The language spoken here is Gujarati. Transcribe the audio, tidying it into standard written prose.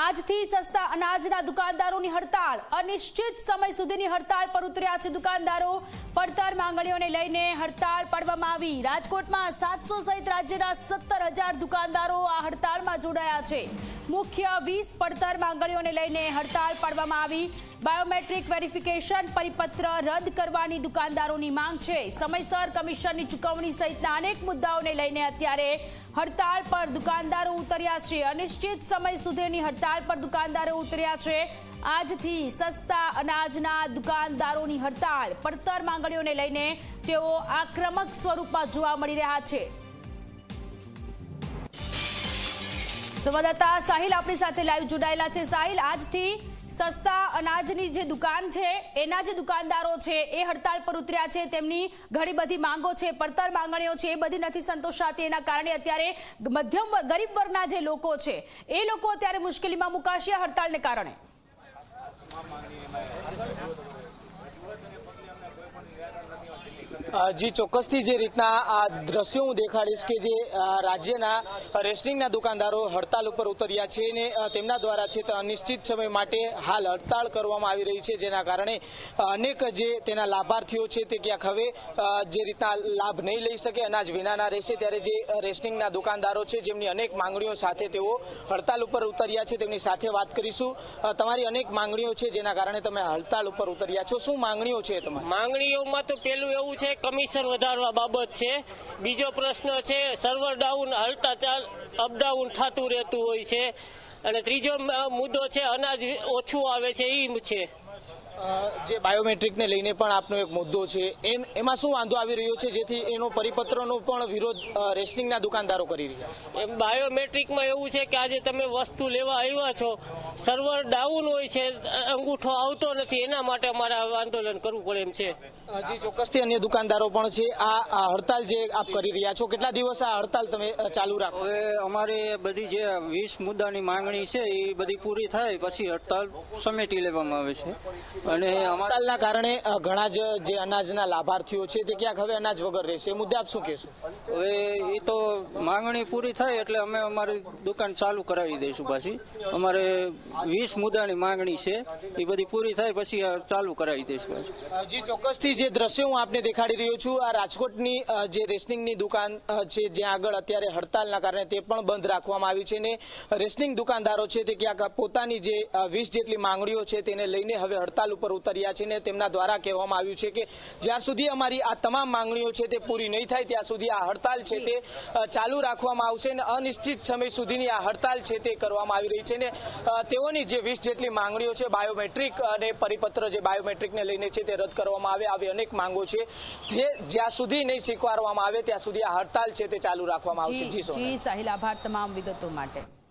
આજથી સસ્તા અનાજના દુકાનદારોની હડતાળ, અનિશ્ચિત સમય સુધીની હડતાળ પર ઉતર્યા છે દુકાનદારો। પડતર માંગણીઓને લઈને હડતાળ પાડવામાં આવી। રાજકોટમાં 700 સહિત રાજ્યના 17,000 દુકાનદારો આ હડતાળમાં જોડાયા છે। મુખ્ય 20 પડતર માંગણીઓને લઈને હડતાળ પાડવામાં આવી। બાયોમેટ્રિક વેરિફિકેશન પરિપત્ર રદ કરવાની દુકાનદારોની માંગ છે। સમયસર કમિશનની ચૂકવણી સહિતના અનેક મુદ્દાઓને લઈને અત્યારે હડતાળ પર દુકાનદારો ઉતર્યા છે। અનિશ્ચિત સમય સુધીની હડતાળ પર દુકાનદારો ઉતર્યા છે। આજથી સસ્તા અનાજના દુકાનદારોની હડતાળ, પડતર માંગણીઓને લઈને તેઓ આક્રમક સ્વરૂપમાં જોવા મળી રહ્યા છે। સંવાદદાતા સાહિલ આપણી સાથે લાઈવ જોડાયેલા છે। સાહિલ, આજથી સસ્તા અનાજની જે દુકાન છે એના જે દુકાનદારો છે એ હડતાળ પર ઉતર્યા છે। તેમની ઘણી બધી માંગો છે, પડતર માંગણીઓ છે, એ બધી નથી સંતોષાતી। એના કારણે અત્યારે મધ્યમ ગરીબ વર્ગના જે લોકો છે એ લોકો અત્યારે મુશ્કેલીમાં મુકાશે હડતાળને કારણે। જી ચોક્કસથી જે રીતના આ દ્રશ્યો હું દેખાડીશ કે જે રાજ્યના રેશનિંગના દુકાનદારો હડતાલ ઉપર ઉતર્યા છે અને તેમના દ્વારા છે તે અનિશ્ચિત સમય માટે હાલ હડતાળ કરવામાં આવી રહી છે, જેના કારણે અનેક જે તેના લાભાર્થીઓ છે તે ક્યાંક હવે જે રીતના લાભ નહીં લઈ શકે, અનાજ વિનાના રહેશે। ત્યારે જે રેશનિંગના દુકાનદારો છે જેમની અનેક માંગણીઓ સાથે તેઓ હડતાલ ઉપર ઉતર્યા છે, તેમની સાથે વાત કરીશું। તમારી અનેક માંગણીઓ છે જેના કારણે તમે હડતાલ ઉપર ઉતર્યા છો, શું માંગણીઓ છે તમારી? માંગણીઓમાં તો પેલું એવું છે, કમિશન વધારવા બાબત છે। બીજો પ્રશ્ન છે સર્વર ડાઉન, હાલતા અપડાઉન થતું રહેતું હોય છે। અને ત્રીજો મુદ્દો છે અનાજ ઓછું આવે છે એ છે। જે બાયોમેટ્રિકને લઈને પણ આપનો એક મુદ્દો છે, એમાં શું વાંધો આવી રહ્યો છે જેથી એનો પરિપત્રનો પણ વિરોધ રેશનિંગના દુકાનદારો કરી રહ્યા છે? એમ બાયોમેટ્રિકમાં એવું છે કે આજે તમે વસ્તુ લેવા આવ્યા છો, સર્વર ડાઉન હોય છે, અંગૂઠો આવતો નથી, એના માટે અમારે આંદોલન કરવું પડે એમ છે। જી ચોક્કસથી અન્ય દુકાનદારો પણ છે। આ હડતાલ જે આપ કરી રહ્યા છો, કેટલા દિવસ આ હડતાલ તમે ચાલુ રાખો? હવે અમારી બધી જે 20 મુદ્દાની માંગણી છે એ બધી પૂરી થાય પછી હડતાલ સમેટી લેવામાં આવે છે। અને હડતાલના કારણે ઘણા જ જે અનાજના લાભાર્થીઓ છે તે ક્યાંક હવે અનાજ વગર રહેશે, એ મુદ્દે આપ શું કહેશો? હવે એ તો માંગણી પૂરી થાય એટલે અમે અમારી દુકાન ચાલુ કરાવી દઈશું। પાછી અમારે 20 મુદ્દાની માંગણી છે એ બધી પૂરી થાય પછી ચાલુ કરાવી દઈશું। જી ચોક્કસથી જે દ્રશ્યો હું આપને દેખાડી રહ્યો છું, આ રાજકોટની જે રેશનિંગની દુકાન છે જ્યાં આગળ અત્યારે હડતાલના કારણે તે પણ બંધ રાખવામાં આવી છે અને રેશનિંગ દુકાનદારો છે તે ક્યાંક પોતાની જે 20 જેટલી માંગણીઓ છે તેને લઈને હવે હડતાલ ઉપર ઉતર્યા છે ને તેમના દ્વારા કહેવામાં આવ્યું છે કે જ્યાં સુધી અમારી આ તમામ માંગણીઓ છે તે પૂરી નહીં થાય ત્યાં સુધી આ હડતાલ છે તે ચાલુ રાખવામાં આવશે અને અનિશ્ચિત સમય સુધીની આ હડતાલ છે તે કરવામાં આવી રહી છે ને તેઓની જે 20 જેટલી માંગણીઓ છે, બાયોમેટ્રિક અને પરિપત્ર જે બાયોમેટ્રિકને લઈને છે તે રદ કરવામાં આવે, આવી અનેક માંગો છે જે જ્યાં સુધી નહીં સ્વીકારવામાં આવે ત્યાં સુધી આ હડતાલ છે તે ચાલુ રાખવામાં આવશે। જી સાહિલ, આભાર તમામ વિગતો માટે।